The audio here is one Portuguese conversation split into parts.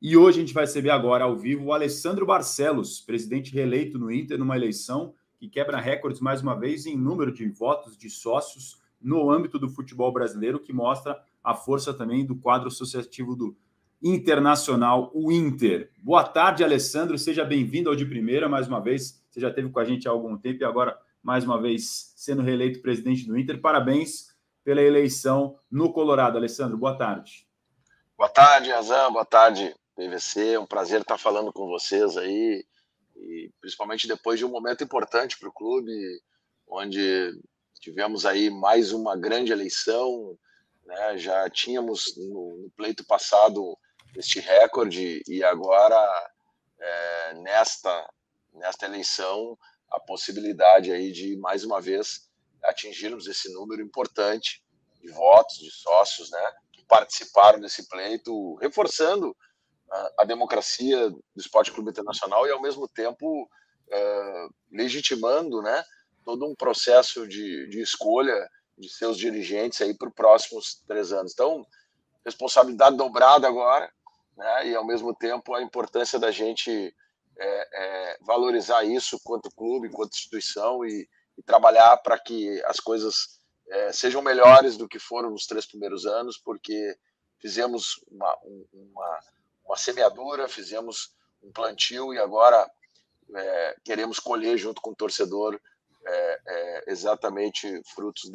E hoje a gente vai receber agora ao vivo o Alessandro Barcelos, presidente reeleito no Inter, numa eleição que quebra recordes mais uma vez em número de votos de sócios no âmbito do futebol brasileiro, que mostra a força também do quadro associativo do Internacional, o Inter. Boa tarde, Alessandro, seja bem-vindo ao De Primeira, mais uma vez. Você já esteve com a gente há algum tempo e agora, mais uma vez, sendo reeleito presidente do Inter. Parabéns pela eleição no Colorado. Alessandro, boa tarde. Boa tarde, Razan, boa tarde, PVC. É um prazer estar falando com vocês aí, e principalmente depois de um momento importante para o clube, onde tivemos aí mais uma grande eleição, né? Já tínhamos no pleito passado este recorde e agora nesta eleição a possibilidade aí de mais uma vez atingirmos esse número importante de votos, de sócios, né, que participaram desse pleito, reforçando a democracia do Esporte Clube Internacional e ao mesmo tempo legitimando, né, todo um processo de escolha de seus dirigentes aí para os próximos 3 anos. Então, responsabilidade dobrada agora, né, e ao mesmo tempo a importância da gente valorizar isso quanto clube, quanto instituição e trabalhar para que as coisas sejam melhores do que foram nos 3 primeiros anos, porque fizemos uma semeadura, fizemos um plantio e agora queremos colher junto com o torcedor exatamente frutos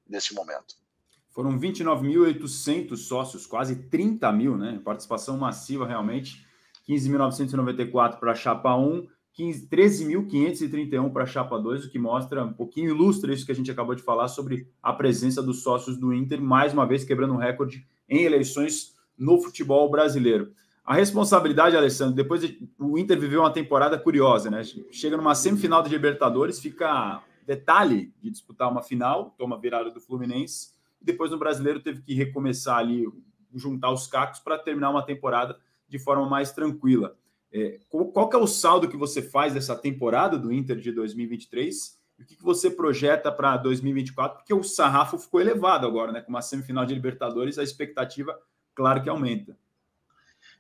deste momento. Foram 29.800 sócios, quase 30 mil, né? Participação massiva realmente. 15.994 para a Chapa 1, 13.531 para a Chapa 2, o que mostra um pouquinho, ilustra isso que a gente acabou de falar sobre a presença dos sócios do Inter, mais uma vez quebrando um recorde em eleições no futebol brasileiro. A responsabilidade, Alessandro, depois o Inter viveu uma temporada curiosa, né? Chega numa semifinal de Libertadores, fica detalhe de disputar uma final, toma a virada do Fluminense, e depois no Brasileiro teve que recomeçar ali, juntar os cacos para terminar uma temporada de forma mais tranquila. Qual que é o saldo que você faz dessa temporada do Inter de 2023 e o que você projeta para 2024? Porque o sarrafo ficou elevado agora, né? Com uma semifinal de Libertadores, a expectativa, claro que aumenta.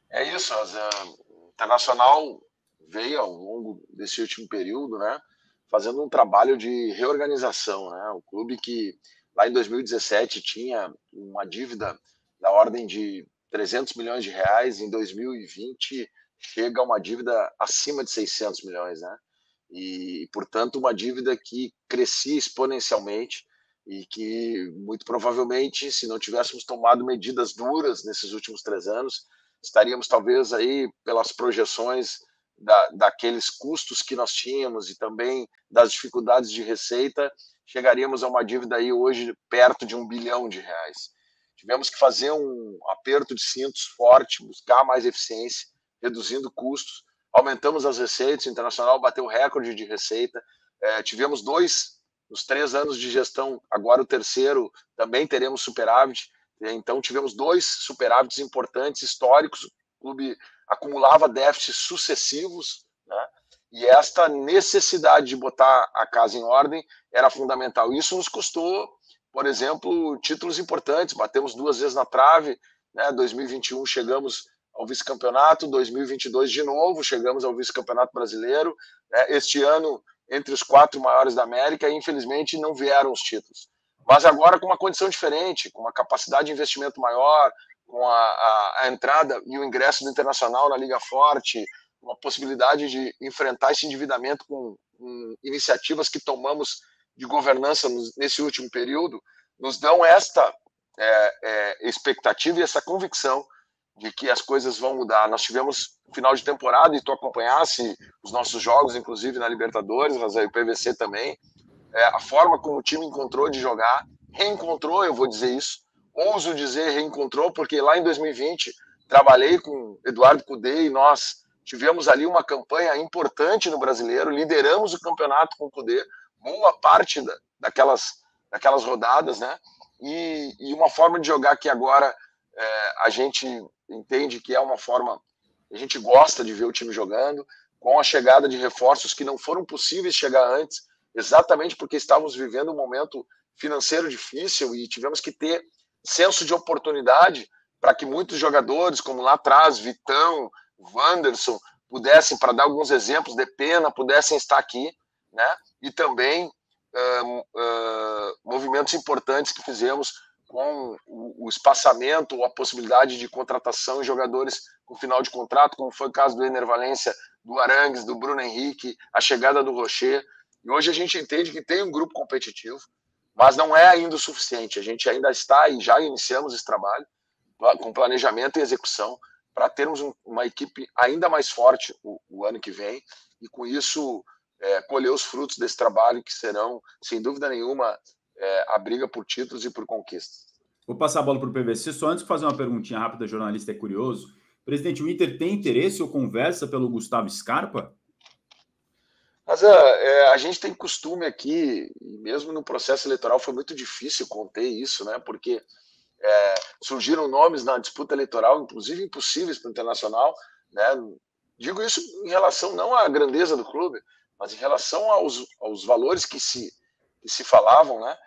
É isso, o Internacional veio ao longo desse último período, né, fazendo um trabalho de reorganização, né? O clube que lá em 2017 tinha uma dívida da ordem de 300 milhões de reais, em 2020 chega a uma dívida acima de 600 milhões, né? E, portanto, uma dívida que crescia exponencialmente e que, muito provavelmente, se não tivéssemos tomado medidas duras nesses últimos 3 anos, estaríamos talvez aí, pelas projeções daqueles custos que nós tínhamos e também das dificuldades de receita, chegaríamos a uma dívida aí hoje perto de R$1 bilhão. Tivemos que fazer um aperto de cintos forte, buscar mais eficiência, reduzindo custos, aumentamos as receitas, o Internacional bateu recorde de receita, tivemos nos 3 anos de gestão, agora o terceiro também teremos superávit, então tivemos 2 superávites importantes, históricos, o clube acumulava déficits sucessivos, né? E esta necessidade de botar a casa em ordem era fundamental. Isso nos custou, por exemplo, títulos importantes, batemos 2 vezes na trave, né? 2021 chegamos ao vice-campeonato, 2022 de novo chegamos ao vice-campeonato brasileiro, né? Este ano entre os 4 maiores da América, e infelizmente não vieram os títulos. Mas agora com uma condição diferente, com uma capacidade de investimento maior, com a entrada e o ingresso do Internacional na Liga Forte, uma possibilidade de enfrentar esse endividamento com iniciativas que tomamos de governança nesse último período, nos dão esta expectativa e essa convicção de que as coisas vão mudar. Nós tivemos final de temporada, e tu acompanhasse os nossos jogos, inclusive na Libertadores, mas aí o PVC também, a forma como o time encontrou de jogar, reencontrou, eu vou dizer isso, ouso dizer reencontrou, porque lá em 2020 trabalhei com Eduardo Cudê e nós tivemos ali uma campanha importante no Brasileiro, lideramos o campeonato com o Cudê, boa parte daquelas rodadas, né? E uma forma de jogar que agora a gente entende que é uma forma, a gente gosta de ver o time jogando, com a chegada de reforços que não foram possíveis chegar antes, exatamente porque estávamos vivendo um momento financeiro difícil e tivemos que ter senso de oportunidade para que muitos jogadores, como lá atrás, Vitão, Wanderson, pudessem, para dar alguns exemplos, de pena, pudessem estar aqui, né? E também movimentos importantes que fizemos com o espaçamento ou a possibilidade de contratação de jogadores com final de contrato, como foi o caso do Ener Valencia, do Arangues, do Bruno Henrique, a chegada do Rocher. E hoje a gente entende que tem um grupo competitivo, mas não é ainda o suficiente. A gente ainda está e já iniciamos esse trabalho com planejamento e execução para termos uma equipe ainda mais forte o ano que vem e com isso colher os frutos desse trabalho que serão, sem dúvida nenhuma, a briga por títulos e por conquistas. Vou passar a bola para o PVC, só antes de fazer uma perguntinha rápida, jornalista é curioso. Presidente, o Inter tem interesse ou conversa pelo Gustavo Scarpa? Mas a gente tem costume aqui, e mesmo no processo eleitoral foi muito difícil conter isso, né? Porque surgiram nomes na disputa eleitoral, inclusive impossíveis para o Internacional, né? Digo isso em relação não à grandeza do clube, mas em relação aos valores que se falavam, né?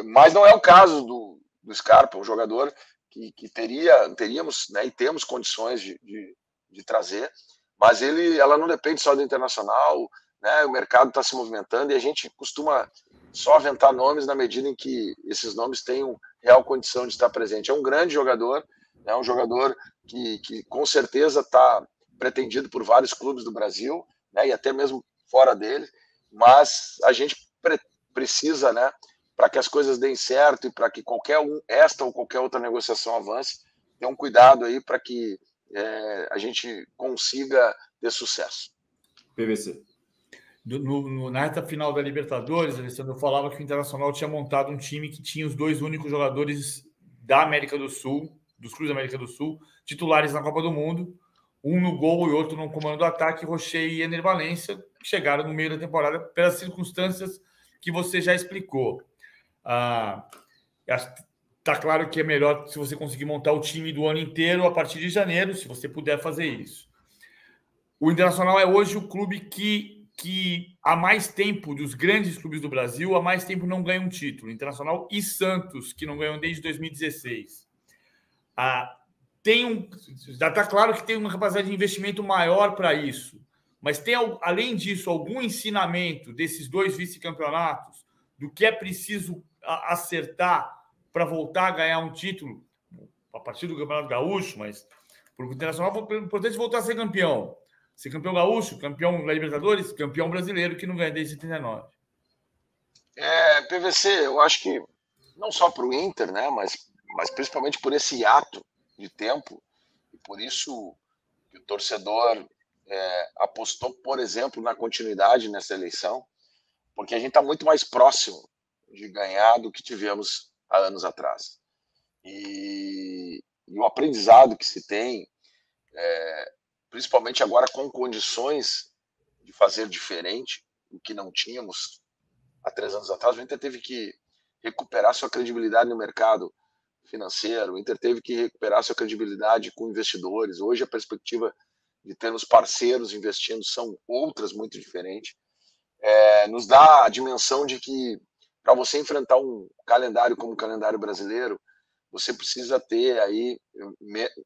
Mas não é o caso do Scarpa, um jogador que teríamos, né, e temos condições de trazer, mas ela não depende só do Internacional, né? O mercado está se movimentando e a gente costuma só aventar nomes na medida em que esses nomes tenham real condição de estar presente. É um grande jogador, é um jogador que com certeza está pretendido por vários clubes do Brasil, né, e até mesmo fora dele, mas a gente precisa, né, para que as coisas deem certo e para que esta ou qualquer outra negociação avance, ter um cuidado aí para que a gente consiga ter sucesso. PVC. Na reta final da Libertadores, Alessandro, eu falava que o Internacional tinha montado um time que tinha os dois únicos jogadores da América do Sul, dos clubes da América do Sul, titulares na Copa do Mundo, um no gol e outro no comando do ataque, Rocher e Ener Valencia, que chegaram no meio da temporada pelas circunstâncias que você já explicou. Está claro que é melhor se você conseguir montar o time do ano inteiro a partir de janeiro, se você puder fazer isso. O Internacional é hoje o clube que há mais tempo, dos grandes clubes do Brasil, há mais tempo não ganha um título. Internacional e Santos, que não ganham desde 2016. Já está claro que tem uma capacidade de investimento maior para isso. Mas tem, além disso, algum ensinamento desses dois vice-campeonatos do que é preciso acertar para voltar a ganhar um título a partir do Campeonato Gaúcho, mas para o Internacional é importante voltar a ser campeão. Ser campeão gaúcho, campeão da Libertadores, campeão brasileiro, que não ganha desde 79. PVC, eu acho que não só para o Inter, né, mas principalmente por esse hiato de tempo, e por isso que o torcedor apostou, por exemplo, na continuidade nessa eleição, porque a gente está muito mais próximo de ganhar do que tivemos há anos atrás. E o aprendizado que se tem, principalmente agora com condições de fazer diferente, o que não tínhamos há 3 anos atrás, o Inter teve que recuperar sua credibilidade no mercado financeiro, o Inter teve que recuperar sua credibilidade com investidores. Hoje a perspectiva de termos parceiros investindo são outras, muito diferentes. Nos dá a dimensão de que para você enfrentar um calendário como o calendário brasileiro, você precisa ter aí,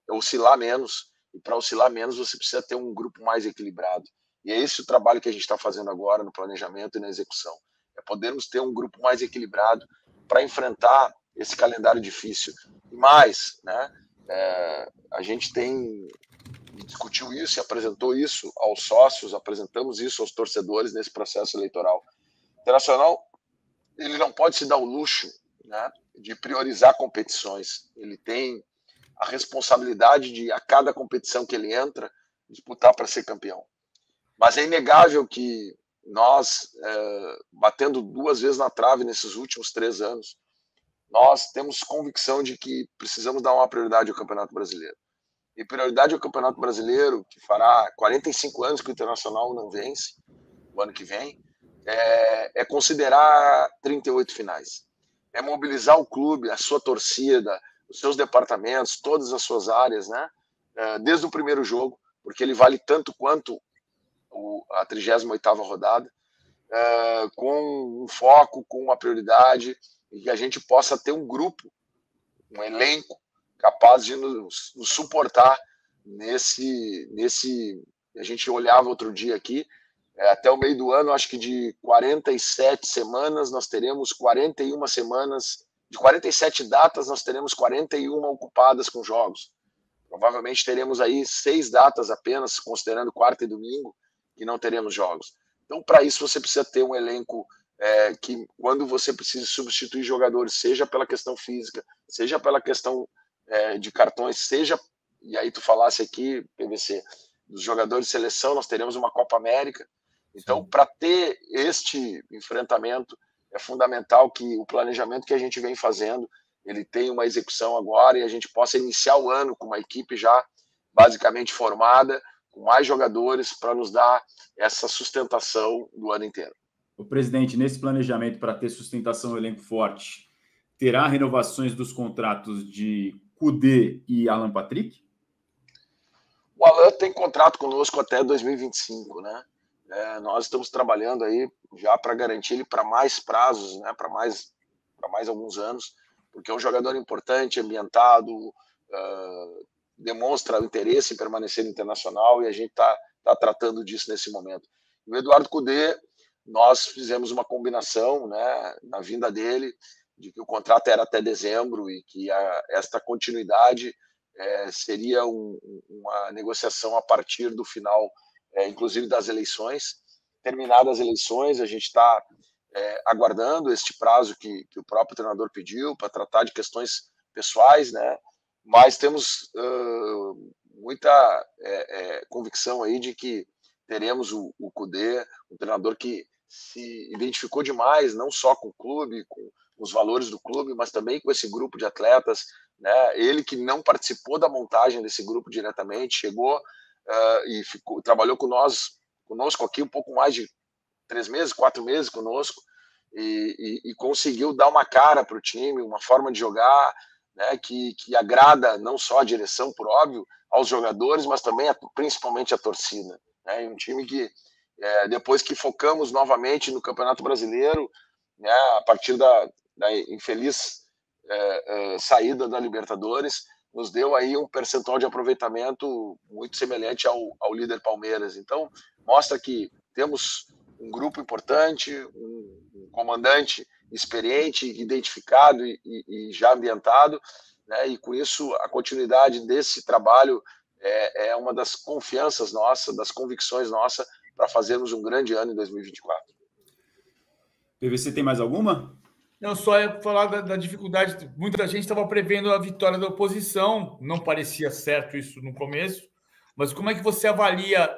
oscilar menos, e para oscilar menos você precisa ter um grupo mais equilibrado. E é esse o trabalho que a gente está fazendo agora no planejamento e na execução. É podermos ter um grupo mais equilibrado para enfrentar esse calendário difícil. E mais, né, a gente discutiu isso e apresentou isso aos sócios, apresentamos isso aos torcedores nesse processo eleitoral. O Internacional, ele não pode se dar o luxo, né, de priorizar competições. Ele tem a responsabilidade de, a cada competição que ele entra, disputar para ser campeão. Mas é inegável que nós, batendo 2 vezes na trave nesses últimos 3 anos, nós temos convicção de que precisamos dar uma prioridade ao Campeonato Brasileiro. E prioridade ao Campeonato Brasileiro, que fará 45 anos que o Internacional não vence, o ano que vem, é considerar 38 finais. É mobilizar o clube, a sua torcida, os seus departamentos, todas as suas áreas, né? Desde o primeiro jogo, porque ele vale tanto quanto a 38ª rodada, com um foco, com uma prioridade, e que a gente possa ter um grupo, um elenco capaz de nos suportar nesse. A gente olhava outro dia aqui, até o meio do ano, acho que de 47 semanas, nós teremos 41 semanas, de 47 datas, nós teremos 41 ocupadas com jogos. Provavelmente teremos aí 6 datas apenas, considerando quarta e domingo, que não teremos jogos. Então, para isso, você precisa ter um elenco que, quando você precisa substituir jogadores, seja pela questão física, seja pela questão de cartões, seja, e aí tu falasse aqui, PVC, dos jogadores de seleção, nós teremos uma Copa América. Então, para ter este enfrentamento, é fundamental que o planejamento que a gente vem fazendo, ele tenha uma execução agora e a gente possa iniciar o ano com uma equipe já basicamente formada, com mais jogadores, para nos dar essa sustentação do ano inteiro. O presidente, nesse planejamento para ter sustentação do elenco forte, terá renovações dos contratos de Kudê e Alan Patrick? O Alan tem contrato conosco até 2025, né? Nós estamos trabalhando aí já para garantir ele para mais prazos, né? Para mais alguns anos, porque é um jogador importante, ambientado, demonstra o interesse em permanecer no Internacional e a gente está tratando disso nesse momento. O Eduardo Kudê, nós fizemos uma combinação, né, na vinda dele, de que o contrato era até dezembro e que esta continuidade seria uma negociação a partir do final, inclusive das eleições. Terminadas as eleições, a gente está aguardando este prazo que o próprio treinador pediu para tratar de questões pessoais, né? Mas temos muita convicção aí de que teremos o Kudê, um treinador que se identificou demais, não só com o clube, com os valores do clube, mas também com esse grupo de atletas, né? Ele que não participou da montagem desse grupo diretamente, chegou e trabalhou conosco aqui um pouco mais de 3 meses, 4 meses conosco, e conseguiu dar uma cara para o time, uma forma de jogar, né, que agrada não só a direção, por óbvio, aos jogadores, mas também principalmente a torcida. Né? E um time que, depois que focamos novamente no Campeonato Brasileiro, né, a partir da infeliz saída da Libertadores, nos deu aí um percentual de aproveitamento muito semelhante ao líder Palmeiras. Então, mostra que temos um grupo importante, um comandante experiente, identificado e já ambientado, né? E com isso a continuidade desse trabalho é uma das confianças nossas, das convicções nossas para fazermos um grande ano em 2024. PVC tem mais alguma? Não, só ia falar da dificuldade. Muita gente estava prevendo a vitória da oposição, não parecia certo isso no começo, mas como é que você avalia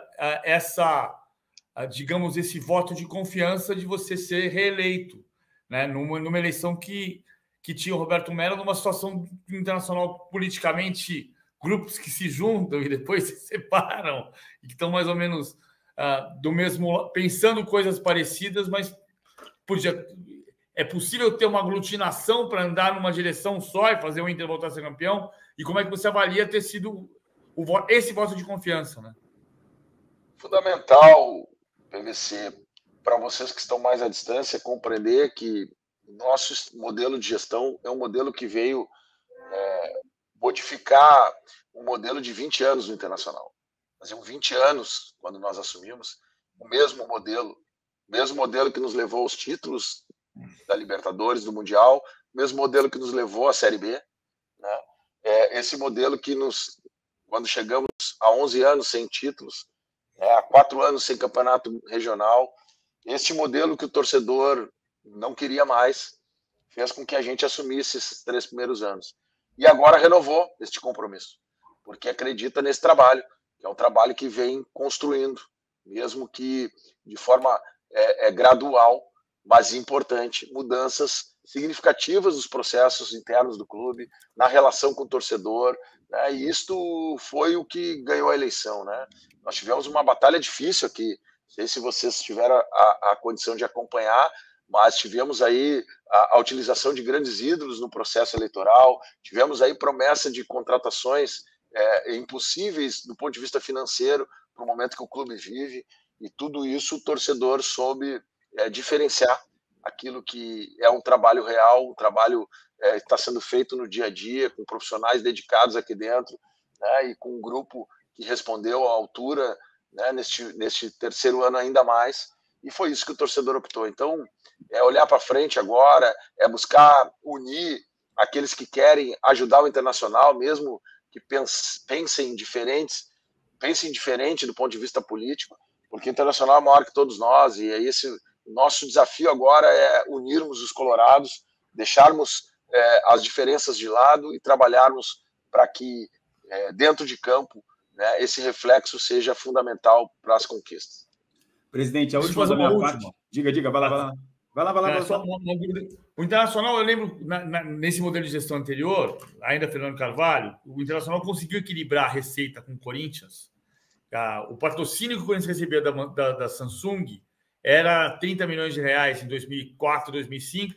digamos, esse voto de confiança de você ser reeleito, né? Numa eleição que tinha o Roberto Mello numa situação internacional politicamente, grupos que se juntam e depois se separam, e que estão mais ou menos do mesmo, pensando coisas parecidas, mas é possível ter uma aglutinação para andar numa direção só e fazer o Inter voltar a ser campeão? E como é que você avalia ter sido esse voto de confiança, né? Fundamental, PVC, para vocês que estão mais à distância, compreender que nosso modelo de gestão é um modelo que veio modificar um modelo de 20 anos no Internacional. Faziam 20 anos, quando nós assumimos, o mesmo modelo que nos levou aos títulos da Libertadores, do Mundial, mesmo modelo que nos levou à Série B, né? Esse modelo que quando chegamos a 11 anos sem títulos, há 4 anos sem campeonato regional, este modelo que o torcedor não queria mais, fez com que a gente assumisse esses 3 primeiros anos. E agora renovou este compromisso, porque acredita nesse trabalho, que é um trabalho que vem construindo, mesmo que de forma gradual, mas importante, mudanças significativas dos processos internos do clube, na relação com o torcedor, né? E isto foi o que ganhou a eleição, né? Nós tivemos uma batalha difícil aqui, não sei se vocês tiveram a condição de acompanhar, mas tivemos aí a utilização de grandes ídolos no processo eleitoral, tivemos aí promessa de contratações impossíveis do ponto de vista financeiro para o momento que o clube vive, e tudo isso o torcedor soube diferenciar aquilo que é um trabalho real, um trabalho está sendo feito no dia a dia, com profissionais dedicados aqui dentro, né, e com um grupo que respondeu à altura, né, neste terceiro ano ainda mais, e foi isso que o torcedor optou. Então, é olhar para frente agora, é buscar unir aqueles que querem ajudar o Internacional, mesmo que pensem diferente do ponto de vista político, porque o Internacional é maior que todos nós, e aí o nosso desafio agora é unirmos os colorados, deixarmos as diferenças de lado e trabalharmos para que, dentro de campo, né, esse reflexo seja fundamental para as conquistas. Presidente, a última da minha parte... Diga, vai lá. O Internacional, eu lembro, nesse modelo de gestão anterior, ainda Fernando Carvalho, o Internacional conseguiu equilibrar a receita com o Corinthians. O patrocínio que o Corinthians recebia da Samsung era 30 milhões de reais em 2004, 2005,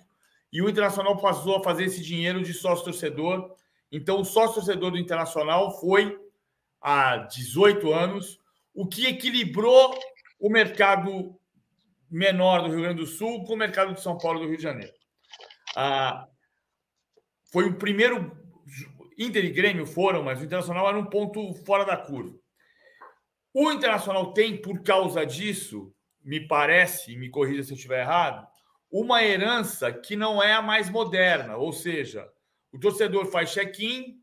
e o Internacional passou a fazer esse dinheiro de sócio-torcedor. Então, o sócio-torcedor do Internacional foi, há 18 anos, o que equilibrou o mercado menor do Rio Grande do Sul com o mercado de São Paulo e do Rio de Janeiro. Foi o primeiro... Inter e Grêmio foram, mas o Internacional era um ponto fora da curva. O Internacional tem, por causa disso, me parece, me corrija se eu estiver errado, uma herança que não é a mais moderna, ou seja, o torcedor faz check-in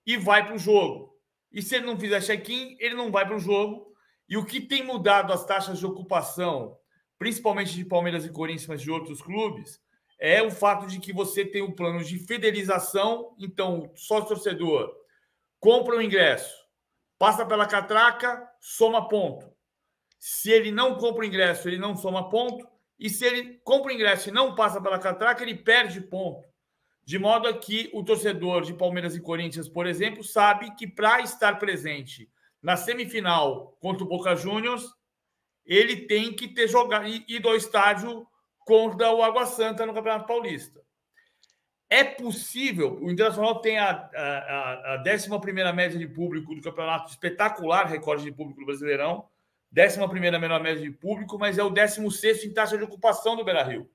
e vai para o jogo. E se ele não fizer check-in, ele não vai para o jogo. E o que tem mudado as taxas de ocupação, principalmente de Palmeiras e Corinthians, mas de outros clubes, é o fato de que você tem um plano de fidelização. Então, só o torcedor compra o ingresso, passa pela catraca, soma ponto. Se ele não compra o ingresso, ele não soma ponto. E se ele compra o ingresso e não passa pela catraca, ele perde ponto. De modo que o torcedor de Palmeiras e Corinthians, por exemplo, sabe que para estar presente na semifinal contra o Boca Juniors, ele tem que ter jogado e ir ao estádio contra o Água Santa no Campeonato Paulista. É possível, o Internacional tem a 11ª média de público do campeonato, espetacular recorde de público do Brasileirão, 11ª menor média de público, mas é o 16º em taxa de ocupação do Beira-Rio.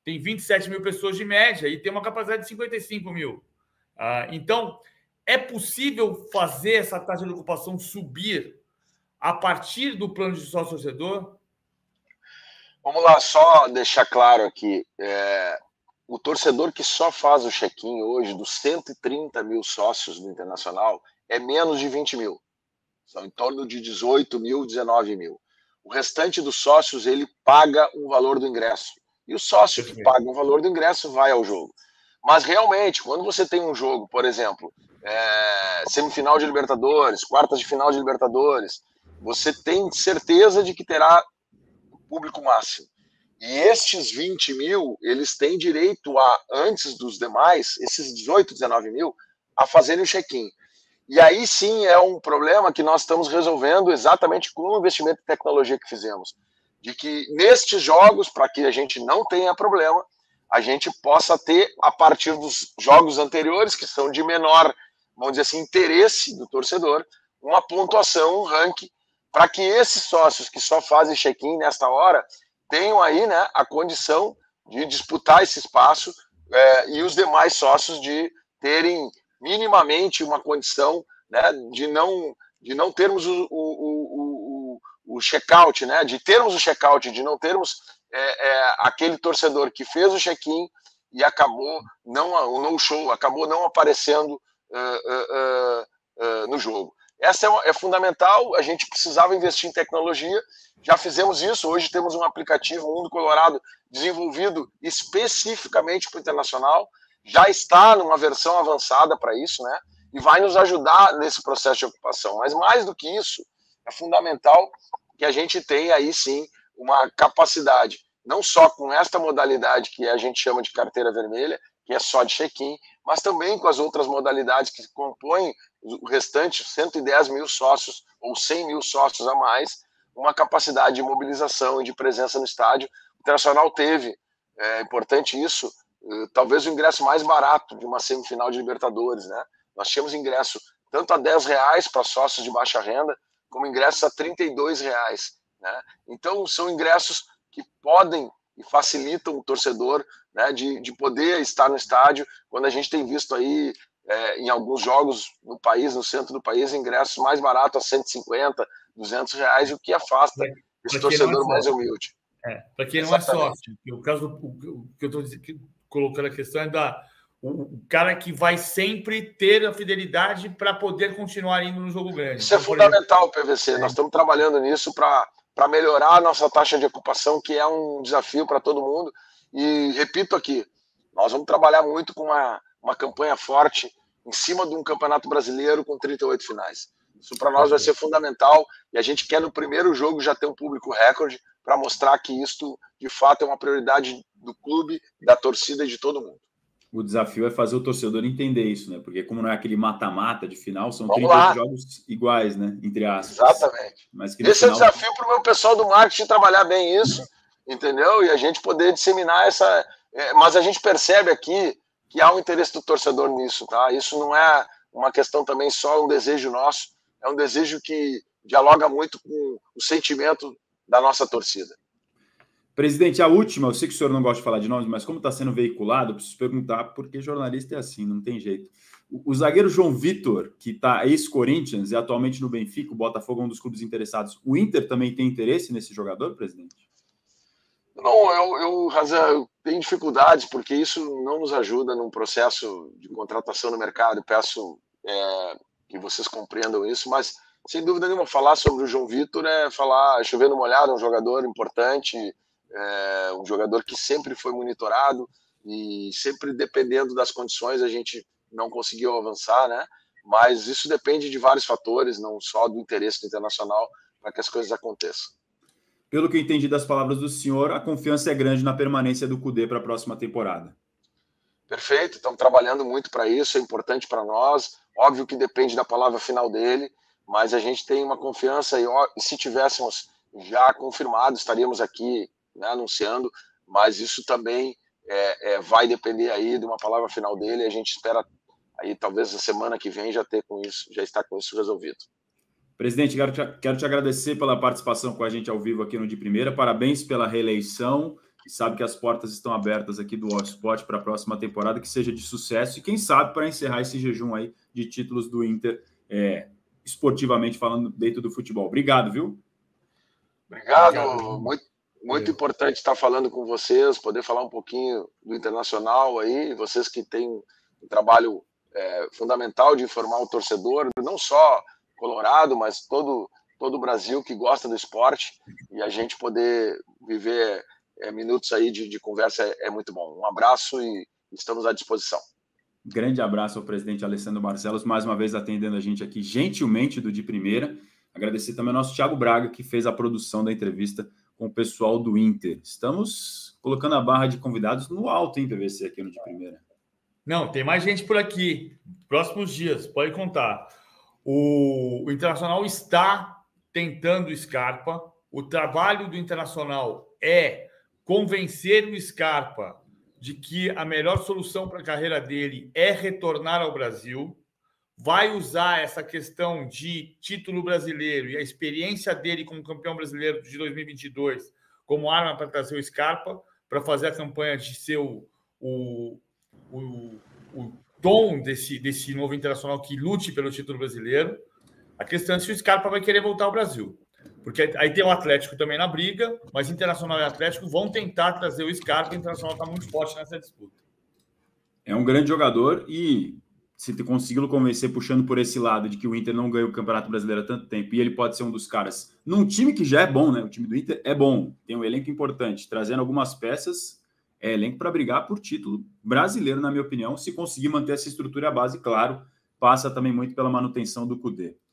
Tem 27 mil pessoas de média e tem uma capacidade de 55 mil. Então, é possível fazer essa taxa de ocupação subir a partir do plano de sócio-torcedor? Vamos lá, só deixar claro aqui. O torcedor que só faz o check-in hoje, dos 130 mil sócios do Internacional, é menos de 20 mil. São em torno de 18 mil, 19 mil. O restante dos sócios, ele paga um valor do ingresso. E o sócio que paga o valor do ingresso vai ao jogo. Mas realmente, quando você tem um jogo, por exemplo, semifinal de Libertadores, quartas de final de Libertadores, você tem certeza de que terá público máximo. E estes 20 mil, eles têm direito a, antes dos demais, esses 18, 19 mil, a fazerem o check-in. E aí sim é um problema que nós estamos resolvendo exatamente com o investimento em tecnologia que fizemos. De que nestes jogos, para que a gente não tenha problema, a gente possa ter, a partir dos jogos anteriores, que são de menor, vamos dizer assim, interesse do torcedor, uma pontuação, um ranking, para que esses sócios que só fazem check-in nesta hora tenham aí, né, a condição de disputar esse espaço e os demais sócios de terem minimamente uma condição, né, de não termos o check-out, né, de termos o check-out, de não termos aquele torcedor que fez o check-in e acabou o no-show, acabou não aparecendo no jogo. Essa é fundamental, a gente precisava investir em tecnologia, já fizemos isso, hoje temos um aplicativo, Mundo Colorado, desenvolvido especificamente para o Internacional, já está numa versão avançada para isso, né? E vai nos ajudar nesse processo de ocupação. Mas mais do que isso, é fundamental que a gente tenha aí sim uma capacidade, não só com esta modalidade que a gente chama de carteira vermelha, que é só de check-in, mas também com as outras modalidades que compõem o restante, 110 mil sócios ou 100 mil sócios a mais, uma capacidade de mobilização e de presença no estádio. O Internacional teve, é importante isso, talvez o ingresso mais barato de uma semifinal de Libertadores, né? Nós tínhamos ingresso tanto a R$10 para sócios de baixa renda, como ingressos a R$32, né? Então, são ingressos que podem e facilitam o torcedor né, de poder estar no estádio, quando a gente tem visto aí em alguns jogos no país, no centro do país, ingressos mais baratos a 150, 200 reais, o que afasta esse torcedor mais humilde. Para quem não é sócio, o caso do que eu estou colocando a questão é o cara que vai sempre ter a fidelidade para poder continuar indo no jogo grande. Isso é fundamental, PVC. Nós estamos trabalhando nisso para melhorar a nossa taxa de ocupação, que é um desafio para todo mundo. E repito aqui, nós vamos trabalhar muito com uma campanha forte em cima de um campeonato brasileiro com 38 finais. Isso para nós vai ser fundamental e a gente quer no primeiro jogo já ter um público recorde para mostrar que isso de fato é uma prioridade do clube, da torcida e de todo mundo. O desafio é fazer o torcedor entender isso, né? Porque como não é aquele mata-mata de final, são 38 jogos iguais, né? Entre aspas. Exatamente. Mas esse final... é o desafio para o meu pessoal do marketing trabalhar bem isso, entendeu? E a gente poder disseminar essa... Mas a gente percebe aqui que há um interesse do torcedor nisso, tá? Isso não é uma questão também só um desejo nosso, é um desejo que dialoga muito com o sentimento da nossa torcida. Presidente, a última, eu sei que o senhor não gosta de falar de nomes, mas como está sendo veiculado, eu preciso perguntar, porque jornalista é assim, não tem jeito. O zagueiro João Vitor, que está ex-Corinthians e atualmente no Benfica, o Botafogo é um dos clubes interessados, o Inter também tem interesse nesse jogador, presidente? Não, eu tenho dificuldades, porque isso não nos ajuda num processo de contratação no mercado. Peço que vocês compreendam isso, mas, sem dúvida nenhuma, falar sobre o João Vitor é falar, chover no molhado, é um jogador importante, um jogador que sempre foi monitorado e sempre, dependendo das condições, a gente não conseguiu avançar, né? Mas isso depende de vários fatores, não só do interesse internacional, para que as coisas aconteçam. Pelo que eu entendi das palavras do senhor, a confiança é grande na permanência do Kudê para a próxima temporada. Perfeito, estamos trabalhando muito para isso, é importante para nós. Óbvio que depende da palavra final dele, mas a gente tem uma confiança e se tivéssemos já confirmado, estaríamos aqui, né, anunciando, mas isso também vai depender aí de uma palavra final dele. A gente espera aí talvez a semana que vem já estar com isso resolvido. Presidente, quero te agradecer pela participação com a gente ao vivo aqui no De Primeira. Parabéns pela reeleição. E sabe que as portas estão abertas aqui do All Sport para a próxima temporada, que seja de sucesso. E quem sabe para encerrar esse jejum aí de títulos do Inter, esportivamente falando, dentro do futebol. Obrigado, viu? Obrigado. Muito importante estar falando com vocês, poder falar um pouquinho do Internacional aí. Vocês que têm um trabalho fundamental de informar o torcedor, não só colorado, mas todo o Brasil que gosta do esporte, e a gente poder viver minutos aí de conversa é muito bom. Um abraço e estamos à disposição. Grande abraço ao presidente Alessandro Barcelos, mais uma vez atendendo a gente aqui gentilmente do De Primeira. Agradecer também ao nosso Thiago Braga, que fez a produção da entrevista com o pessoal do Inter. Estamos colocando a barra de convidados no alto, hein, PVC, aqui no De Primeira. Não, tem mais gente por aqui. Próximos dias, pode contar. O Internacional está tentando o Scarpa. O trabalho do Internacional é convencer o Scarpa de que a melhor solução para a carreira dele é retornar ao Brasil. Vai usar essa questão de título brasileiro e a experiência dele como campeão brasileiro de 2022 como arma para trazer o Scarpa, para fazer a campanha de ser o tom desse novo Internacional que lute pelo título brasileiro. A questão é se o Scarpa vai querer voltar ao Brasil. Porque aí tem o Atlético também na briga, mas Internacional e Atlético vão tentar trazer o Scarpa, e o Internacional está muito forte nessa disputa. É um grande jogador e se conseguiu convencer puxando por esse lado de que o Inter não ganhou o Campeonato Brasileiro há tanto tempo e ele pode ser um dos caras num time que já é bom, né? O time do Inter é bom, tem um elenco importante, trazendo algumas peças, elenco para brigar por título brasileiro, na minha opinião. Se conseguir manter essa estrutura e a base, claro, passa também muito pela manutenção do Kudê.